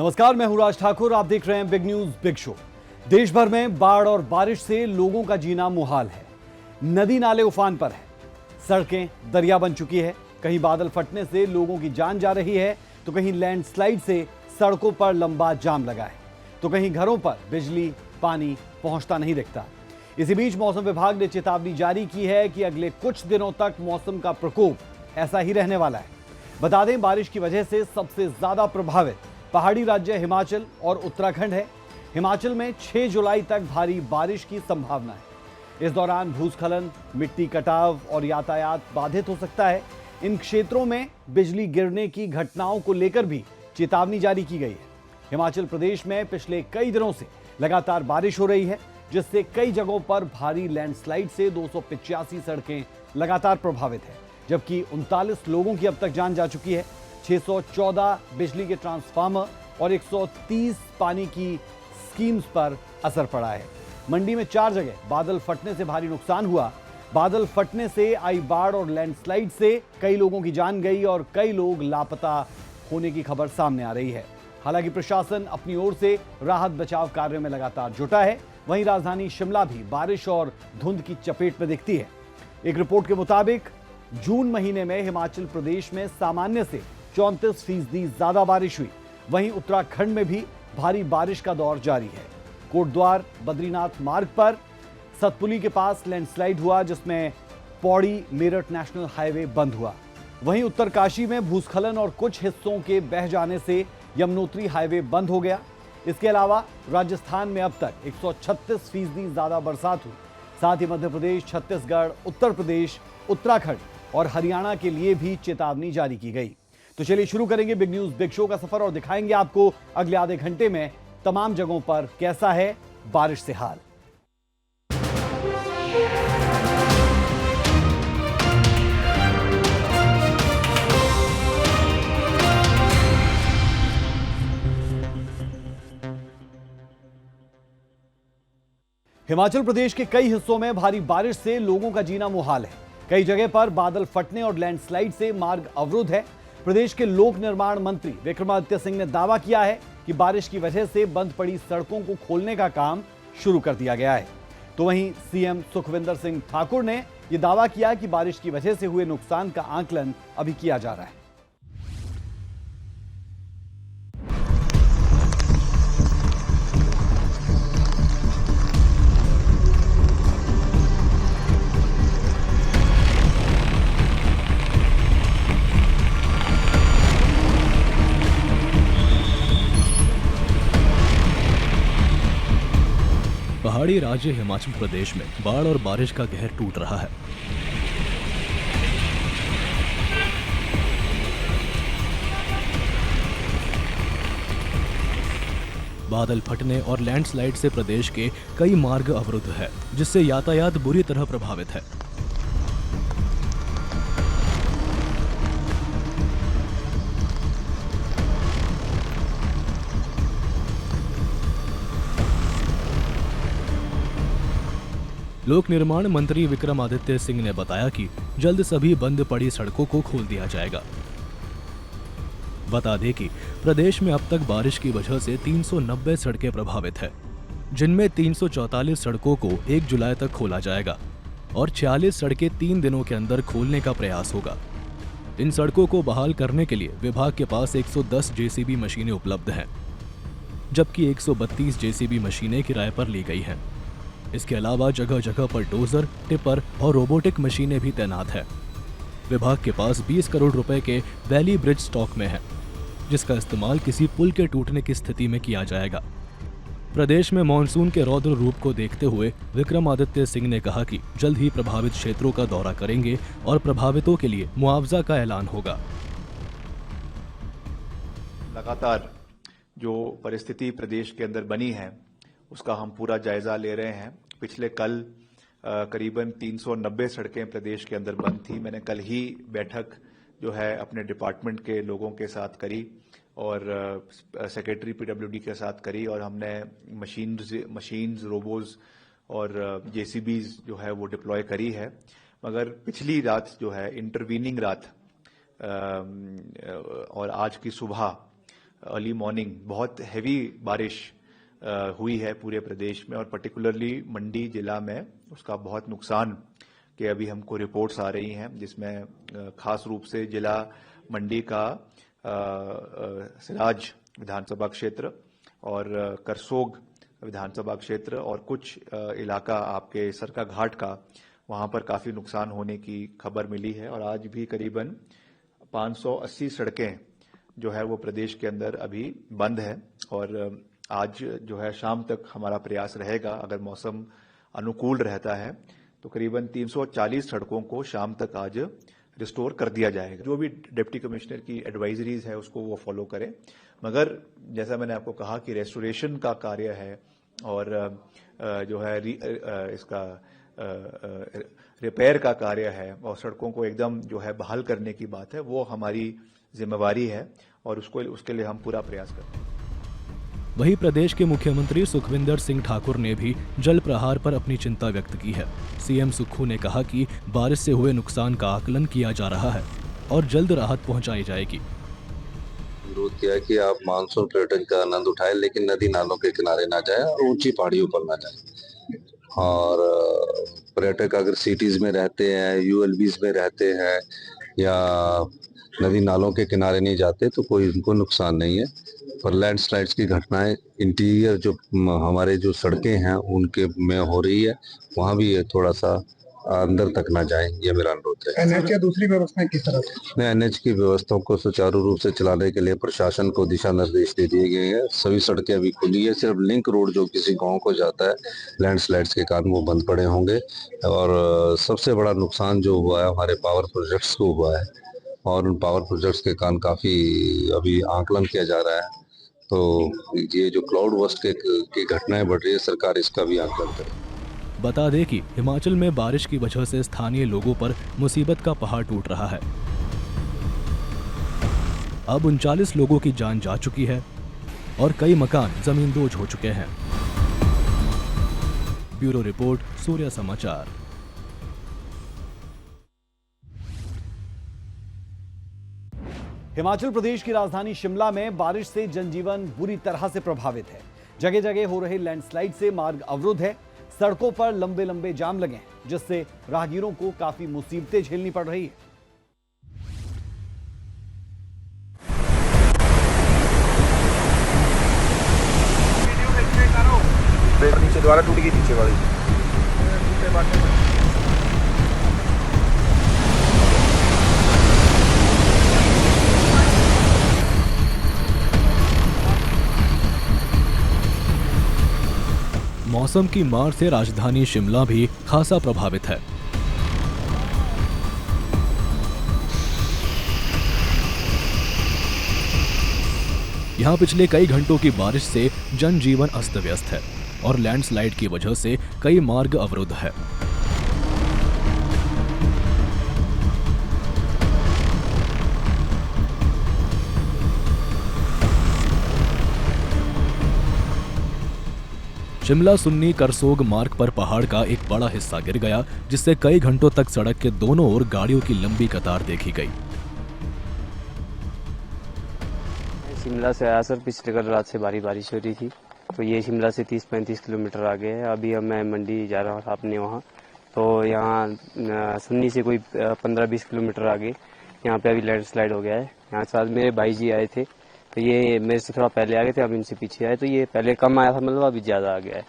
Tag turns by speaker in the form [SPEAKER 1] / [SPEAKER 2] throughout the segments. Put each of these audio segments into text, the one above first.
[SPEAKER 1] नमस्कार, मैं हूं राज ठाकुर। आप देख रहे हैं बिग न्यूज बिग शो। देश भर में बाढ़ और बारिश से लोगों का जीना मुहाल है। नदी नाले उफान पर है, सड़कें दरिया बन चुकी है। कहीं बादल फटने से लोगों की जान जा रही है, तो कहीं लैंडस्लाइड से सड़कों पर लंबा जाम लगा है, तो कहीं घरों पर बिजली पानी पहुंचता नहीं दिखता। इसी बीच मौसम विभाग ने चेतावनी जारी की है कि अगले कुछ दिनों तक मौसम का प्रकोप ऐसा ही रहने वाला है। बता दें, बारिश की वजह से सबसे ज्यादा प्रभावित पहाड़ी राज्य हिमाचल और उत्तराखंड है। हिमाचल में 6 जुलाई तक भारी बारिश की संभावना है। इस दौरान भूस्खलन, मिट्टी कटाव और यातायात बाधित हो सकता है। इन क्षेत्रों में बिजली गिरने की घटनाओं को लेकर भी चेतावनी जारी की गई है। हिमाचल प्रदेश में पिछले कई दिनों से लगातार बारिश हो रही है, जिससे कई जगहों पर भारी लैंडस्लाइड से 285 सड़कें लगातार प्रभावित है, जबकि 39 लोगों की अब तक जान जा चुकी है। 614 बिजली के ट्रांसफार्मर और 130 पानी की स्कीम्स पर असर पड़ा है। मंडी में 4 जगह बादल फटने से भारी नुकसान हुआ। बादल फटने से आई बाढ़ और लैंडस्लाइड से कई लोगों की जान गई और कई लोग लापता होने की खबर सामने आ रही है। हालांकि प्रशासन अपनी ओर से राहत बचाव कार्य में लगातार जुटा है। वहीं राजधानी शिमला भी बारिश और धुंध की चपेट में दिखती है। एक रिपोर्ट के मुताबिक जून महीने में हिमाचल प्रदेश में सामान्य से 34% ज्यादा बारिश हुई। वहीं उत्तराखंड में भी भारी बारिश का दौर जारी है। कोटद्वार बद्रीनाथ मार्ग पर सतपुली के पास लैंडस्लाइड हुआ, जिसमें पौड़ी मेरठ नेशनल हाईवे बंद हुआ। वहीं उत्तरकाशी में भूस्खलन और कुछ हिस्सों के बह जाने से यमुनोत्री हाईवे बंद हो गया। इसके अलावा राजस्थान में अब तक 136% ज्यादा बरसात हुई। साथ ही मध्य प्रदेश, छत्तीसगढ़, उत्तर प्रदेश, उत्तराखंड और हरियाणा के लिए भी चेतावनी जारी की गई। तो चलिए शुरू करेंगे बिग न्यूज बिग शो का सफर और दिखाएंगे आपको अगले आधे घंटे में तमाम जगहों पर कैसा है बारिश से हाल। हिमाचल प्रदेश के कई हिस्सों में भारी बारिश से लोगों का जीना मुहाल है। कई जगह पर बादल फटने और लैंडस्लाइड से मार्ग अवरुद्ध है। प्रदेश के लोक निर्माण मंत्री विक्रमादित्य सिंह ने दावा किया है कि बारिश की वजह से बंद पड़ी सड़कों को खोलने का काम शुरू कर दिया गया है। तो वहीं सीएम सुखविंदर सिंह ठाकुर ने यह दावा किया कि बारिश की वजह से हुए नुकसान का आकलन अभी किया जा रहा है।
[SPEAKER 2] पहाड़ी राज्य हिमाचल प्रदेश में बाढ़ और बारिश का कहर टूट रहा है। बादल फटने और लैंडस्लाइड से प्रदेश के कई मार्ग अवरुद्ध है, जिससे यातायात बुरी तरह प्रभावित है। लोक निर्माण मंत्री विक्रमादित्य सिंह ने बताया कि जल्द सभी बंद पड़ी सड़कों को खोल दिया जाएगा। बता दें कि प्रदेश में अब तक बारिश की वजह से 390 सड़कें प्रभावित है, जिनमें 344 सड़कों को 1 जुलाई तक खोला जाएगा और 46 सड़कें 3 दिनों के अंदर खोलने का प्रयास होगा। इन सड़कों को बहाल करने के लिए विभाग के पास 110 जेसीबी मशीनें उपलब्ध हैं, जबकि 132 जेसीबी मशीनें किराए पर ली गई हैं। इसके अलावा जगह जगह पर डोजर, टिपर और रोबोटिक मशीनें भी तैनात है। विभाग के पास 20 करोड़ रुपए के वैली ब्रिज स्टॉक में है, जिसका इस्तेमाल किसी पुल के टूटने की स्थिति में किया जाएगा। प्रदेश में मानसून के रौद्र रूप को देखते हुए विक्रमादित्य सिंह ने कहा कि जल्द ही प्रभावित क्षेत्रों का दौरा करेंगे और प्रभावितों के लिए मुआवजा का ऐलान होगा।
[SPEAKER 3] लगातार जो परिस्थिति प्रदेश के अंदर बनी है, उसका हम पूरा जायजा ले रहे हैं। पिछले कल करीबन 390 सड़कें प्रदेश के अंदर बंद थी। मैंने कल ही बैठक जो है अपने डिपार्टमेंट के लोगों के साथ करी और सेक्रेटरी पीडब्ल्यूडी के साथ करी, और हमने मशीन्स, रोबोज और जेसीबीज जो है वो डिप्लॉय करी है। मगर पिछली रात जो है इंटरवीनिंग रात और आज की सुबह अर्ली मॉर्निंग बहुत हैवी बारिश हुई है पूरे प्रदेश में, और पर्टिकुलरली मंडी जिला में उसका बहुत नुकसान के अभी हमको रिपोर्ट्स आ रही हैं, जिसमें खास रूप से जिला मंडी का सिराज विधानसभा क्षेत्र और करसोग विधानसभा क्षेत्र और कुछ इलाका आपके सरका घाट का, वहां पर काफी नुकसान होने की खबर मिली है। और आज भी करीबन 580 सड़कें जो है वो प्रदेश के अंदर अभी बंद है, और आज जो है शाम तक हमारा प्रयास रहेगा, अगर मौसम अनुकूल रहता है तो करीबन 340 सड़कों को शाम तक आज रिस्टोर कर दिया जाएगा। जो भी डिप्टी कमिश्नर की एडवाइजरीज है उसको वो फॉलो करें, मगर जैसा मैंने आपको कहा कि रेस्टोरेशन का कार्य है और जो है इसका रिपेयर का कार्य है और सड़कों को एकदम जो है बहाल करने की बात है, वो हमारी जिम्मेवारी है और उसके लिए हम पूरा प्रयास करते हैं।
[SPEAKER 2] वहीं प्रदेश के मुख्यमंत्री सुखविंदर सिंह ठाकुर ने भी जल प्रहार पर अपनी चिंता व्यक्त की है। सीएम सुक्खू ने कहा कि बारिश से हुए नुकसान का आकलन किया जा रहा है और जल्द राहत पहुंचाई जाएगी।
[SPEAKER 4] अनुरोध किया कि आप मानसून पर्यटन का आनंद उठाएं, लेकिन नदी नालों के किनारे ना जाएं और ऊंची पहाड़ियों पर ना जाएं। और पर्यटक अगर सिटीज में रहते हैं, यूएलबीज में रहते हैं या नदी नालों के किनारे नहीं जाते तो कोई उनको नुकसान नहीं है। पर लैंडस्लाइड्स की घटनाएं इंटीरियर जो हमारे जो सड़कें हैं उनके में हो रही है, वहाँ भी थोड़ा सा अंदर तक ना जाएं, ये मेरा अनुरोध है।
[SPEAKER 5] एनएच या दूसरी व्यवस्थाएं किस तरह से?
[SPEAKER 4] एनएच की व्यवस्थाओं को सुचारू रूप से चलाने के लिए प्रशासन को दिशा निर्देश दे दिए गए हैं। सभी सड़कें अभी खुली है, सिर्फ लिंक रोड जो किसी गांव को जाता है लैंडस्लाइड्स के कारण वो बंद पड़े होंगे। और सबसे बड़ा नुकसान जो हुआ है हमारे पावर प्रोजेक्ट्स को हुआ है, और उन पावर प्रोजेक्ट्स के कारण काफी अभी आकलन किया जा रहा है। तो ये जो क्लाउड बस्ट की घटनाएं बढ़ रही है, सरकार इसका भी आकलन करे।
[SPEAKER 2] बता दें कि हिमाचल में बारिश की वजह से स्थानीय लोगों पर मुसीबत का पहाड़ टूट रहा है। अब 39 लोगों की जान जा चुकी है और कई मकान जमींदोज हो चुके हैं। ब्यूरो रिपोर्ट, सूर्य समाचार।
[SPEAKER 1] हिमाचल प्रदेश की राजधानी शिमला में बारिश से जनजीवन बुरी तरह से प्रभावित है। जगह जगह हो रहे लैंडस्लाइड से मार्ग अवरुद्ध है, सड़कों पर लंबे लंबे जाम लगे हैं, जिससे राहगीरों को काफी मुसीबतें झेलनी पड़ रही है।
[SPEAKER 5] नीचे द्वारा टूट गई, नीचे वाली
[SPEAKER 2] मौसम की मार से राजधानी शिमला भी खासा प्रभावित है। यहां पिछले कई घंटों की बारिश से जनजीवन अस्त व्यस्त है और लैंडस्लाइड की वजह से कई मार्ग अवरुद्ध है। शिमला सुन्नी करसोग मार्ग पर पहाड़ का एक बड़ा हिस्सा गिर गया, जिससे कई घंटों तक सड़क के दोनों ओर गाड़ियों की लंबी कतार देखी गई।
[SPEAKER 6] शिमला से आया सर, पिछले कल रात से भारी बारिश हो रही थी, तो ये शिमला से 30-35 किलोमीटर आगे है। अभी अब मैं मंडी जा रहा हूँ अपने वहाँ, तो यहाँ सुन्नी से कोई 15-20 किलोमीटर आगे यहाँ पे अभी लैंडस्लाइड हो गया है। यहाँ साथ मेरे भाई जी आए थे, तो ये मेरे से थोड़ा पहले आ गए थे, अब इनसे पीछे आए, तो ये पहले कम आया था, मतलब अभी ज़्यादा आ गया है।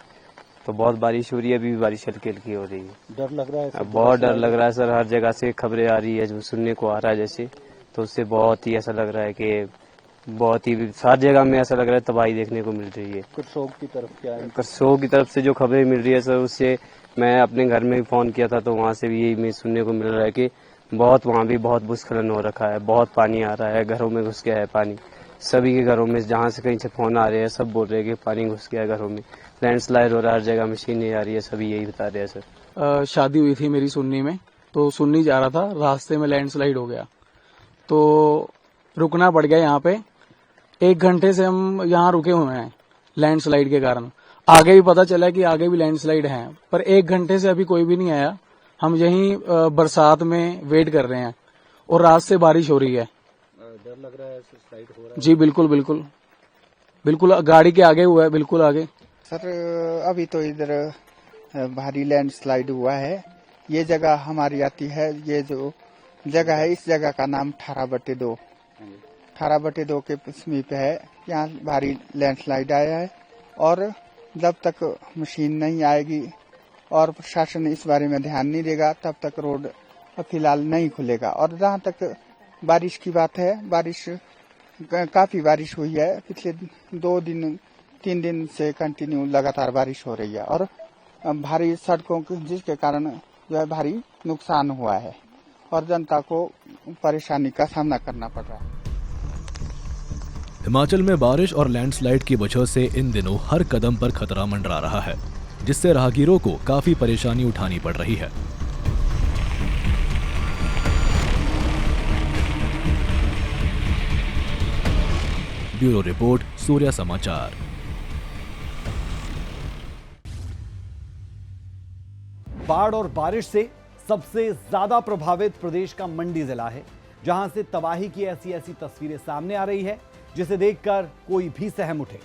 [SPEAKER 6] तो बहुत बारिश हो रही है, अभी भी बारिश हल्की हल्की हो रही है।
[SPEAKER 5] डर लग रहा है?
[SPEAKER 6] बहुत डर लग रहा है सर, हर जगह से खबरें आ रही है जो सुनने को आ रहा है जैसे, तो उससे बहुत ही ऐसा लग रहा है कि बहुत ही हर जगह में ऐसा लग रहा है तबाही देखने को मिल रही है।
[SPEAKER 5] करसोग की तरफ क्या है?
[SPEAKER 6] करसोग की तरफ से जो खबरें मिल रही है सर, उससे मैं अपने घर में भी फोन किया था, तो वहाँ से भी यही सुनने को मिल रहा है कि बहुत वहाँ भी बहुत भूस्खलन हो रखा है, बहुत पानी आ रहा है, घरों में घुस गया है पानी। सभी के घरों में जहाँ से कहीं से फोन आ रहे हैं, सब बोल रहे हैं कि पानी घुस गया है घरों में, लैंडस्लाइड हो रहा है, हर जगह मशीनें आ रही है, सभी यही बता रहे हैं सर।
[SPEAKER 7] शादी हुई थी मेरी सुन्नी में, तो सुन्नी जा रहा था, रास्ते में लैंडस्लाइड हो गया, तो रुकना पड़ गया यहाँ पे। 1 घंटे से हम यहाँ रुके हुए हैं लैंडस्लाइड के कारण। आगे भी पता चला कि आगे भी लैंडस्लाइड है, पर 1 घंटे से अभी कोई भी नहीं आया। हम यहीं बरसात में वेट कर रहे हैं और रात से बारिश हो रही है।
[SPEAKER 5] डर लग रहा है स्लाइड हो रहा है?
[SPEAKER 7] जी बिल्कुल बिल्कुल। बिल्कुल गाड़ी के आगे हुआ है, बिल्कुल आगे।
[SPEAKER 8] सर अभी तो इधर भारी लैंडस्लाइड हुआ है। ये जगह हमारी आती है, ये जो जगह है इस जगह का नाम 18/2 18/2 के समीप है। यहाँ भारी लैंडस्लाइड आया है और जब तक मशीन नहीं आएगी और प्रशासन इस बारे में ध्यान नहीं देगा तब तक रोड फिलहाल नहीं खुलेगा। और जहाँ तक बारिश की बात है, काफी बारिश हुई है। पिछले 2-3 दिन से कंटिन्यू लगातार बारिश हो रही है और भारी सड़कों जिसके कारण जो है भारी नुकसान हुआ है और जनता को परेशानी का सामना करना पड़ रहा है।
[SPEAKER 2] हिमाचल में बारिश और लैंडस्लाइड की वजह से इन दिनों हर कदम पर खतरा मंडरा रहा है, जिससे राहगीरों को काफी परेशानी उठानी पड़ रही है। ब्यूरो रिपोर्ट, सूर्या समाचार।
[SPEAKER 1] बाढ़ और बारिश से सबसे ज्यादा प्रभावित प्रदेश का मंडी जिला है, जहां से तबाही की ऐसी तस्वीरें सामने आ रही है जिसे देखकर कोई भी सहम उठे।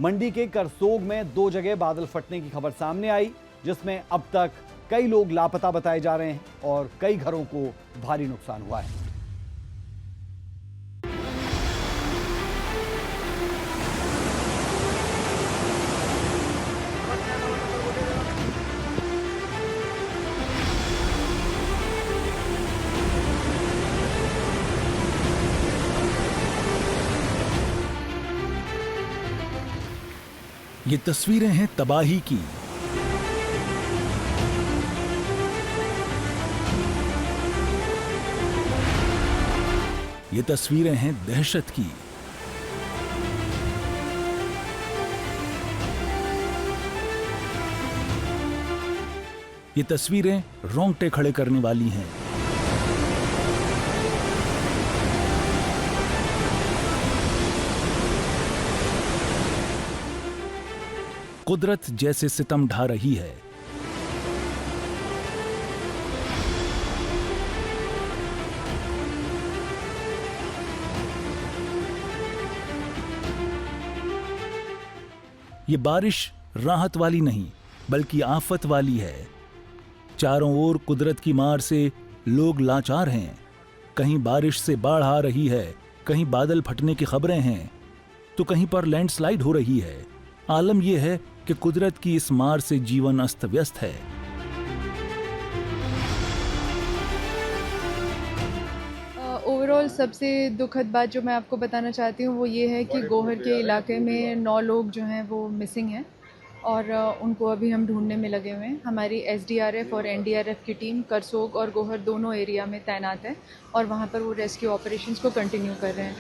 [SPEAKER 1] मंडी के करसोग में 2 जगह बादल फटने की खबर सामने आई, जिसमें अब तक कई लोग लापता बताए जा रहे हैं और कई घरों को भारी नुकसान हुआ है।
[SPEAKER 9] ये तस्वीरें हैं तबाही की। ये तस्वीरें हैं दहशत की। ये तस्वीरें रोंगटे खड़े करने वाली हैं। कुदरत जैसे सितम ढा रही है। ये बारिश राहत वाली नहीं बल्कि आफत वाली है। चारों ओर कुदरत की मार से लोग लाचार हैं। कहीं बारिश से बाढ़ आ रही है, कहीं बादल फटने की खबरें हैं, तो कहीं पर लैंडस्लाइड हो रही है। आलम यह है कि कुदरत की इस मार से जीवन अस्त व्यस्त है।
[SPEAKER 10] ओवरऑल सबसे दुखद बात जो मैं आपको बताना चाहती हूँ वो ये है कि गोहर के इलाके में 9 लोग जो हैं वो मिसिंग हैं और उनको अभी हम ढूंढने में लगे हुए हैं। हमारी एसडीआरएफ और एनडीआरएफ की टीम करसोग और गोहर दोनों एरिया में तैनात है और वहाँ पर वो रेस्क्यू ऑपरेशंस को कंटिन्यू कर रहे हैं।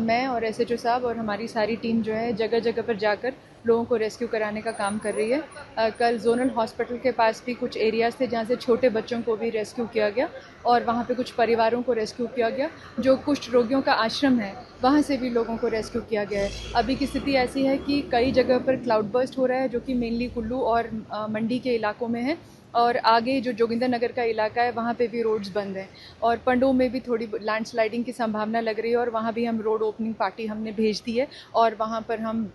[SPEAKER 10] मैं और एसएचओ साहब और हमारी सारी टीम जो है जगह जगह पर जाकर लोगों को रेस्क्यू कराने का काम कर रही है। कल जोनल हॉस्पिटल के पास भी कुछ एरियाज़ थे जहाँ से छोटे बच्चों को भी रेस्क्यू किया गया और वहाँ पे कुछ परिवारों को रेस्क्यू किया गया। जो कुछ रोगियों का आश्रम है वहाँ से भी लोगों को रेस्क्यू किया गया है। अभी की स्थिति ऐसी है कि कई जगह पर क्लाउड बर्स्ट हो रहा है जो कि मेनली कुल्लू और मंडी के इलाकों में है और आगे जो जोगिंदर नगर का इलाका है वहाँ पे भी रोड्स बंद हैं और पंडों में भी थोड़ी लैंडस्लाइडिंग की संभावना लग रही है और वहाँ भी हम रोड ओपनिंग पार्टी हमने भेज दी है और वहाँ पर हम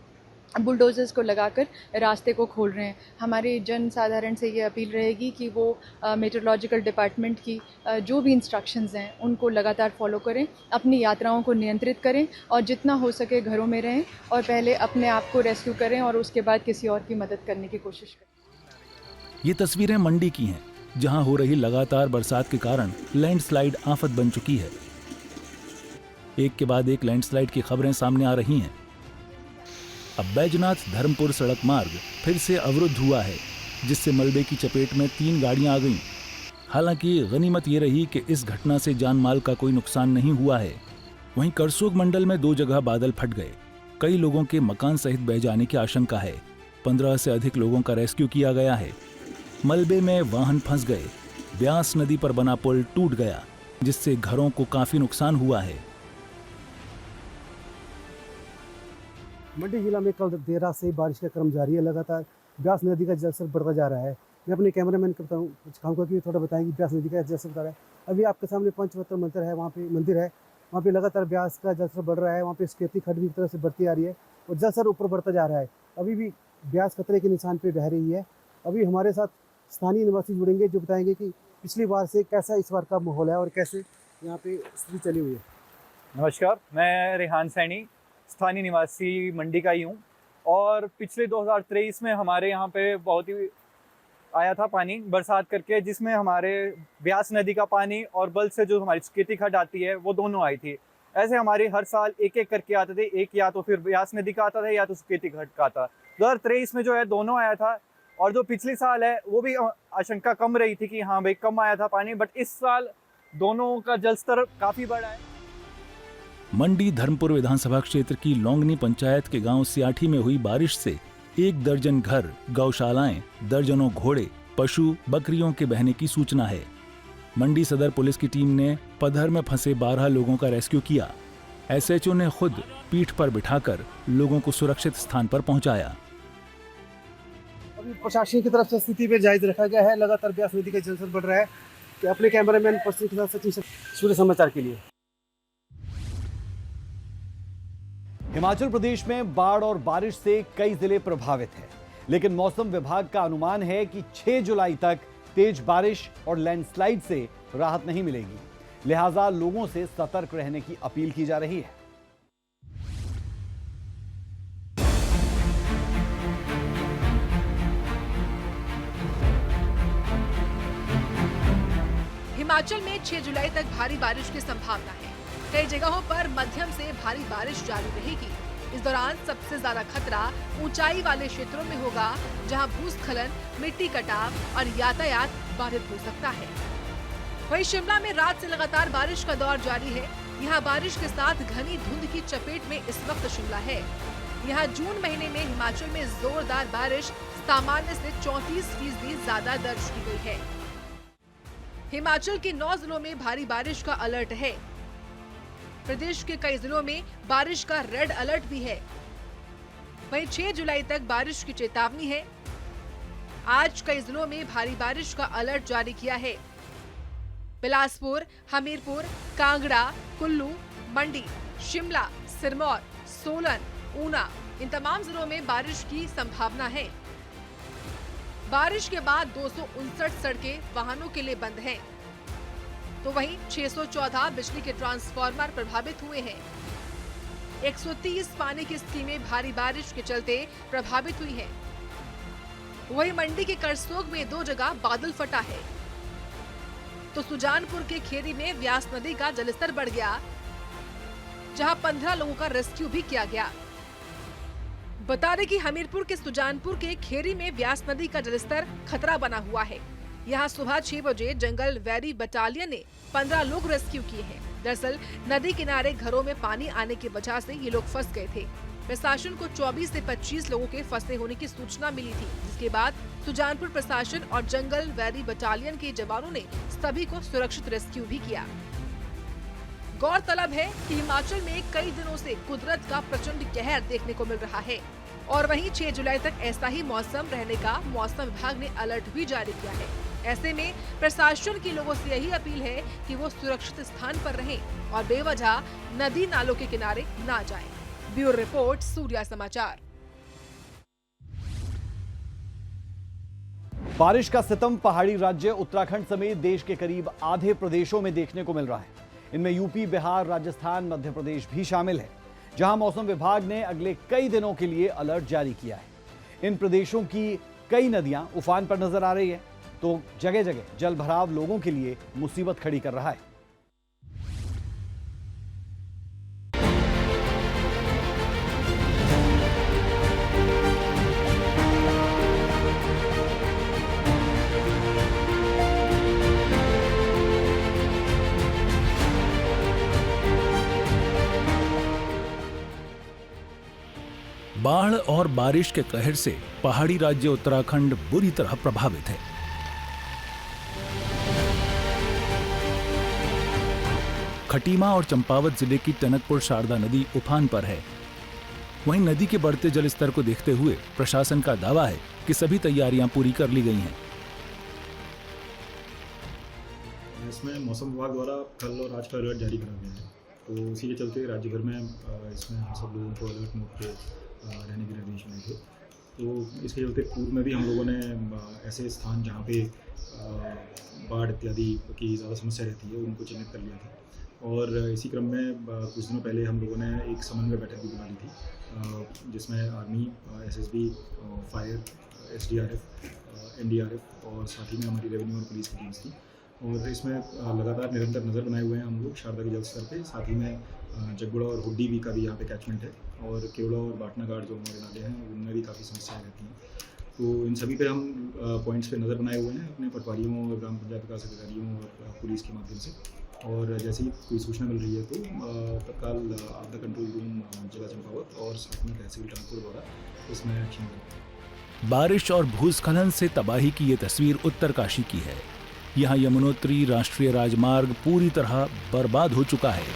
[SPEAKER 10] बुलडोजर्स को लगाकर रास्ते को खोल रहे हैं। हमारी जन साधारण से ये अपील रहेगी कि वो मेट्रोलॉजिकल डिपार्टमेंट की जो भी इंस्ट्रक्शंस हैं उनको लगातार फॉलो करें, अपनी यात्राओं को नियंत्रित करें और जितना हो सके घरों में रहें और पहले अपने आप को रेस्क्यू करें और उसके बाद किसी और की मदद करने की कोशिश करें।
[SPEAKER 9] ये तस्वीरें मंडी की हैं, जहां हो रही लगातार बरसात के कारण लैंडस्लाइड आफत बन चुकी है। एक के बाद एक लैंडस्लाइड की खबरें सामने आ रही हैं। अब बैजनाथ धर्मपुर सड़क मार्ग फिर से अवरुद्ध हुआ है, जिससे मलबे की चपेट में 3 गाड़ियां आ गईं। हालांकि गनीमत ये रही कि इस घटना से जान माल का कोई नुकसान नहीं हुआ है। वहीं करसोग मंडल में 2 जगह बादल फट गए। कई लोगों के मकान सहित बह जाने की आशंका है। 15 से अधिक लोगों का रेस्क्यू किया गया है। मलबे में वाहन फंस गए। ब्यास नदी पर बना पुल टूट गया, जिससे घरों को काफी नुकसान हुआ है।
[SPEAKER 11] मंडी जिला में कल देर रात से बारिश का क्रम जारी है। लगातार ब्यास नदी का जलस्तर बढ़ता जा रहा है। मैं अपने कैमरामैन को कहूँगा कि थोड़ा बताएंगे ब्यास नदी का जलस्तर बढ़ रहा है। अभी आपके सामने पंचवत्र मंदिर है, वहाँ पे मंदिर है वहाँ पे लगातार ब्यास का जलस्तर बढ़ रहा है, वहाँ पे स्केती खड्ड भी एक तरह से बढ़ती आ रही है और जलस्तर ऊपर बढ़ता जा रहा है। अभी भी ब्यास खतरे के निशान पे बह रही है। अभी हमारे साथ स्थानीय निवासी जुड़ेंगे जो बताएंगे कि पिछली बार से कैसा इस बार का माहौल है और कैसे यहाँ पे स्थिति चली हुई है।
[SPEAKER 12] नमस्कार, मैं रेहान सैनी स्थानीय निवासी मंडी का ही हूँ और पिछले 2023 में हमारे यहाँ पे बहुत ही आया था पानी बरसात करके, जिसमें हमारे ब्यास नदी का पानी और बल्द से जो हमारी स्केती खड्ड आती है वो दोनों आई थी। ऐसे हमारे हर साल एक एक करके आते थे, एक या तो फिर ब्यास नदी का आता था या तो स्केती खड्ड का आता। 2023 में जो है दोनों आया था और जो पिछले साल है वो भी आशंका कम रही थी कि हाँ भाई कम आया था पानी, बट इस साल दोनों का जल स्तर काफी बढ़ा है।
[SPEAKER 9] मंडी धर्मपुर विधानसभा क्षेत्र की लोंगनी पंचायत के गांव सियाठी में हुई बारिश से 1 दर्जन घर, गौशालाएं, दर्जनों घोड़े, पशु, बकरियों के बहने की सूचना है। मंडी सदर पुलिस की टीम ने पधर में फंसे 12 लोगों का रेस्क्यू किया। एसएचओ ने खुद पीठ पर बिठाकर लोगों को सुरक्षित स्थान पर पहुंचाया।
[SPEAKER 11] अभी प्रशासन की तरफ से स्थिति पे जायजा रखा गया है। लगातार ब्यास नदी का जलस्तर बढ़ रहा है। तो अपने कैमरामैन पर्सन के साथ सचिन सूर्य समाचार के लिए।
[SPEAKER 1] हिमाचल प्रदेश में बाढ़ और बारिश से कई जिले प्रभावित हैं, लेकिन मौसम विभाग का अनुमान है कि 6 जुलाई तक तेज बारिश और लैंडस्लाइड से राहत नहीं मिलेगी। लिहाजा लोगों से सतर्क रहने की अपील की जा रही है।
[SPEAKER 13] हिमाचल में 6 जुलाई तक भारी बारिश की संभावना है। कई जगहों पर मध्यम से भारी बारिश जारी रहेगी। इस दौरान सबसे ज्यादा खतरा ऊंचाई वाले क्षेत्रों में होगा, जहां भूस्खलन, मिट्टी कटाव और यातायात बाधित हो सकता है। वहीं शिमला में रात से लगातार बारिश का दौर जारी है। यहां बारिश के साथ घनी धुंध की चपेट में इस वक्त शिमला है। यहां जून महीने में हिमाचल में जोरदार बारिश सामान्य से 34% ज्यादा दर्ज की गई है। हिमाचल के 9 जिलों में भारी बारिश का अलर्ट है। प्रदेश के कई जिलों में बारिश का रेड अलर्ट भी है। वहीं 6 जुलाई तक बारिश की चेतावनी है। आज कई जिलों में भारी बारिश का अलर्ट जारी किया है। बिलासपुर, हमीरपुर, कांगड़ा, कुल्लू, मंडी, शिमला, सिरमौर, सोलन, ऊना, इन तमाम जिलों में बारिश की संभावना है। बारिश के बाद 259 सड़कें वाहनों के लिए बंद हैं। तो वहीं 614 बिजली के ट्रांसफार्मर प्रभावित हुए हैं। 130 पानी की स्कीमें भारी बारिश के चलते प्रभावित हुई हैं। वहीं मंडी के करसोग में 2 जगह बादल फटा है। तो सुजानपुर के खेरी में व्यास नदी का जलस्तर बढ़ गया, जहां 15 लोगों का रेस्क्यू भी किया गया। बता दें कि हमीरपुर के सुजानपुर के खेरी में व्यास नदी का जलस्तर खतरा बना हुआ है। यहाँ सुबह 6 बजे जंगल वैरी बटालियन ने 15 लोग रेस्क्यू किए हैं। दरअसल नदी किनारे घरों में पानी आने की वजह से ये लोग फंस गए थे। प्रशासन को 24 से 25 लोगों के फंसे होने की सूचना मिली थी, जिसके बाद सुजानपुर प्रशासन और जंगल वैरी बटालियन के जवानों ने सभी को सुरक्षित रेस्क्यू भी किया। गौरतलब है कि हिमाचल में कई दिनों से कुदरत का प्रचंड कहर देखने को मिल रहा है और वहीं 6 जुलाई तक ऐसा ही मौसम रहने का मौसम विभाग ने अलर्ट भी जारी किया है। ऐसे में प्रशासन की लोगों से यही अपील है कि वो सुरक्षित स्थान पर रहें और बेवजह नदी नालों के किनारे ना जाएं। ब्यूरो रिपोर्ट, सूर्या समाचार।
[SPEAKER 1] बारिश का सितम पहाड़ी राज्य उत्तराखंड समेत देश के करीब आधे प्रदेशों में देखने को मिल रहा है। इनमें यूपी, बिहार, राजस्थान, मध्य प्रदेश भी शामिल है, जहां मौसम विभाग ने अगले कई दिनों के लिए अलर्ट जारी किया है। इन प्रदेशों की कई नदियां उफान पर नजर आ रही है, तो जगह जगह जल भराव लोगों के लिए मुसीबत खड़ी कर रहा है।
[SPEAKER 9] बाढ़ और बारिश के कहर से पहाड़ी राज्य उत्तराखंड बुरी तरह प्रभावित है। खटीमा और चंपावत जिले की टनकपुर शारदा नदी उफान पर है। वहीं नदी के बढ़ते जलस्तर को देखते हुए प्रशासन का दावा है कि सभी तैयारियां पूरी कर ली गई हैं।
[SPEAKER 14] इसमें मौसम विभाग द्वारा कल और आज का अलर्ट जारी करा गया है तो इसी के चलते राज्य भर में इसमें हम सब लोगों को अलर्ट मोड पे रहने के निर्देश मिले थे। तो इसके चलते पूर्व में भी हम लोगों ने ऐसे स्थान जहाँ पे बाढ़ इत्यादि की ज़्यादा समस्या रहती है उनको चिन्हित कर लिया था। और इसी क्रम में कुछ दिनों पहले हम लोगों ने एक समन्वय बैठक भी बुला ली थी, जिसमें army, SSB, fire, SDRF, NDRF और साथ ही में हमारी रेवेन्यू और पुलिस की टीम्स थी। और इसमें लगातार निरंतर नज़र बनाए हुए हैं हम लोग शारदा के जल स्तर पे। साथ ही में जगबुड़ा और हुड्डी भी का भी यहाँ पे कैचमेंट है, और केवड़ा और बाटना घाट जो हमारे नाले हैं उनमें भी काफ़ी समस्याएं रहती हैं। तो इन सभी पे हम पॉइंट्स पे नज़र बनाए हुए हैं अपने पटवारियों और ग्राम पंचायत विकास अधिकारियों और पुलिस के माध्यम से। और जैसे ही कोई सूचना मिल रही है तो तत्काल आपदा कंट्रोल रूम जिला चंपावत और साथ में तहसील टंकपुर द्वारा इसमें एक्शन लिया।
[SPEAKER 9] बारिश और भूस्खलन से तबाही की ये तस्वीर उत्तरकाशी की है। यहाँ यमुनोत्री राष्ट्रीय राजमार्ग पूरी तरह बर्बाद हो चुका है।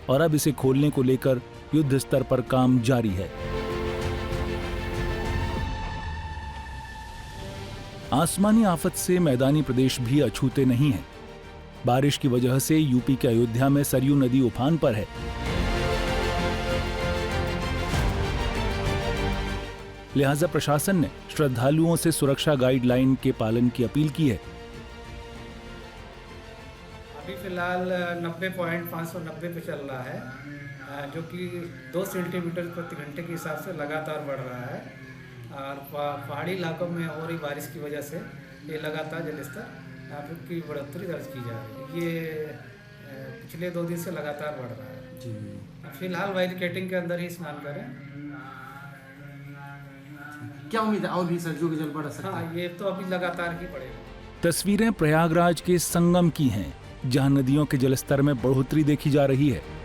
[SPEAKER 9] और अब इसे खोलने को लेकर युद्ध स्तर पर काम जारी है। आसमानी आफत से मैदानी प्रदेश भी अछूते नहीं है। बारिश की वजह से यूपी के अयोध्या में सरयू नदी उफान पर है। लिहाजा प्रशासन ने श्रद्धालुओं से सुरक्षा गाइडलाइन के पालन की अपील की है।
[SPEAKER 15] अभी फिलहाल 90.590 पे चल रहा है, जो कि 2 सेंटीमीटर प्रति घंटे के हिसाब से लगातार बढ़ रहा है। और पहाड़ी इलाकों में हो रही बारिश की वजह से ये लगातार जलस्तर की बढ़ोतरी दर्ज की जा रही है। ये पिछले 2 दिन से लगातार बढ़ रहा है जी। फिलहाल बैरिकेडिंग के अंदर ही स्नान करें।
[SPEAKER 11] क्या उम्मीद है और भी सरयू का जल बढ़ सकता है?
[SPEAKER 15] हाँ, ये तो अभी लगातार ही बढ़ेगा।
[SPEAKER 9] तस्वीरें प्रयागराज के संगम की हैं, जहां नदियों के जलस्तर में बढ़ोतरी देखी जा रही है।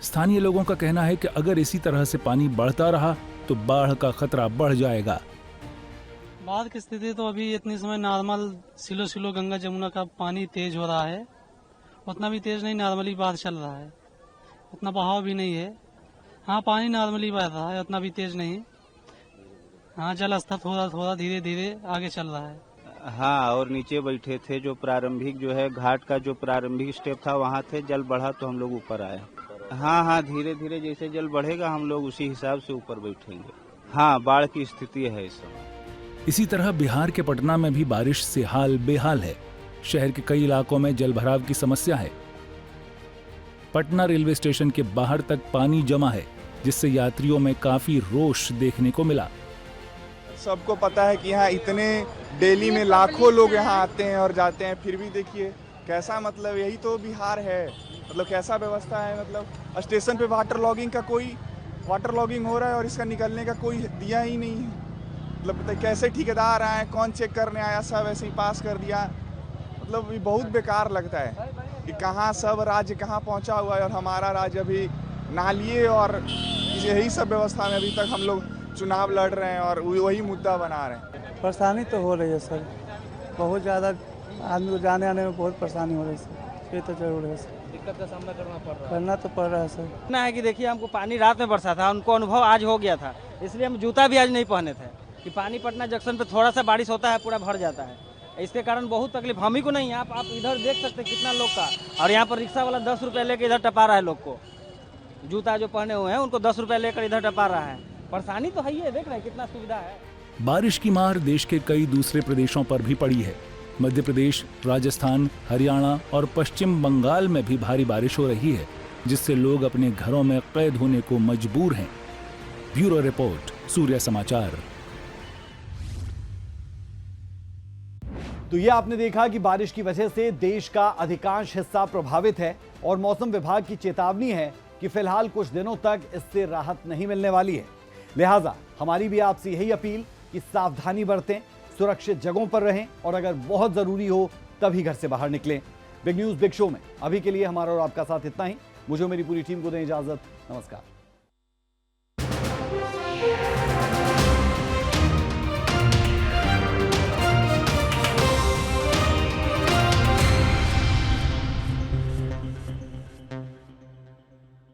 [SPEAKER 9] स्थानीय लोगों का कहना है कि अगर इसी तरह से पानी बढ़ता रहा तो बाढ़ का खतरा बढ़ जाएगा।
[SPEAKER 16] बाढ़ की स्थिति तो अभी इतने समय नॉर्मल सिलो गंगा जमुना का पानी तेज हो रहा है, उतना भी तेज नहीं, नॉर्मली बाढ़ चल रहा है, उतना बहाव भी नहीं है। हाँ, पानी नॉर्मली बह रहा है, उतना भी तेज नहीं। हाँ, जल स्तर थोड़ा धीरे धीरे आगे चल रहा है।
[SPEAKER 17] हाँ, और नीचे बैठे थे, जो प्रारंभिक जो है घाट का जो प्रारंभिक स्टेप था वहाँ थे, जल बढ़ा तो हम लोग ऊपर आए। हाँ, धीरे धीरे जैसे जल बढ़ेगा हम लोग उसी हिसाब से ऊपर बैठेंगे। हाँ, बाढ़ की स्थिति है इस समय।
[SPEAKER 9] इसी तरह बिहार के पटना में भी बारिश से हाल बेहाल है। शहर के कई इलाकों में जल भराव की समस्या है। पटना रेलवे स्टेशन के बाहर तक पानी जमा है, जिससे यात्रियों में काफी रोष देखने को मिला।
[SPEAKER 5] सबको पता है कि यहाँ इतने डेली में लाखों लोग यहाँ आते हैं और जाते हैं, फिर भी देखिए कैसा, मतलब यही तो बिहार है। मतलब कैसा व्यवस्था है, मतलब स्टेशन पे वाटर लॉगिंग हो रहा है और इसका निकलने का कोई दिया ही नहीं है। मतलब कैसे ठेकेदार आए, कौन चेक करने आया, सब ऐसे ही पास कर दिया। मतलब ये बहुत बेकार लगता है कि कहाँ सब राज्य कहाँ पहुँचा हुआ है और हमारा राज्य अभी नालिए और यही सब व्यवस्था में अभी तक हम लोग चुनाव लड़ रहे हैं और वही मुद्दा बना रहे हैं।
[SPEAKER 18] परेशानी तो हो रही है सर, बहुत ज़्यादा आदमी को जाने आने में बहुत परेशानी हो रही है सर, ये तो जरूर है सर।
[SPEAKER 19] दिक्कत का सामना
[SPEAKER 18] करना तो पड़ रहा है सर।
[SPEAKER 19] ना है कि देखिए हमको पानी रात में बरसा था, उनको अनुभव आज हो गया था, इसलिए हम जूता भी आज नहीं पहने थे कि पानी पटना जंक्शन पे थोड़ा सा बारिश होता है पूरा भर जाता है। इसके कारण बहुत तकलीफ हम ही को नहीं, आप इधर देख सकते कितना लोग का। और यहाँ पर रिक्शा वाला 10 रुपये लेकर इधर टपा रहा है लोग को, जूता जो पहने हुए हैं उनको 10 रुपये लेकर इधर टपा रहा है। परेशानी तो है ही है, देख रहे हैं कितना सुविधा है।
[SPEAKER 9] बारिश की मार देश के कई दूसरे प्रदेशों पर भी पड़ी है। मध्य प्रदेश, राजस्थान, हरियाणा और पश्चिम बंगाल में भी भारी बारिश हो रही है, जिससे लोग अपने घरों में कैद होने को मजबूर हैं। ब्यूरो रिपोर्ट, सूर्य समाचार।
[SPEAKER 1] तो ये आपने देखा कि बारिश की वजह से देश का अधिकांश हिस्सा प्रभावित है और मौसम विभाग की चेतावनी है कि फिलहाल कुछ दिनों तक इससे राहत नहीं मिलने वाली है। लिहाजा हमारी भी आपसे यही अपील कि सावधानी बरतें, सुरक्षित जगहों पर रहें और अगर बहुत जरूरी हो तभी घर से बाहर निकलें। बिग न्यूज बिग शो में अभी के लिए हमारा और आपका साथ इतना ही। मुझे मेरी पूरी टीम को दें इजाजत। नमस्कार।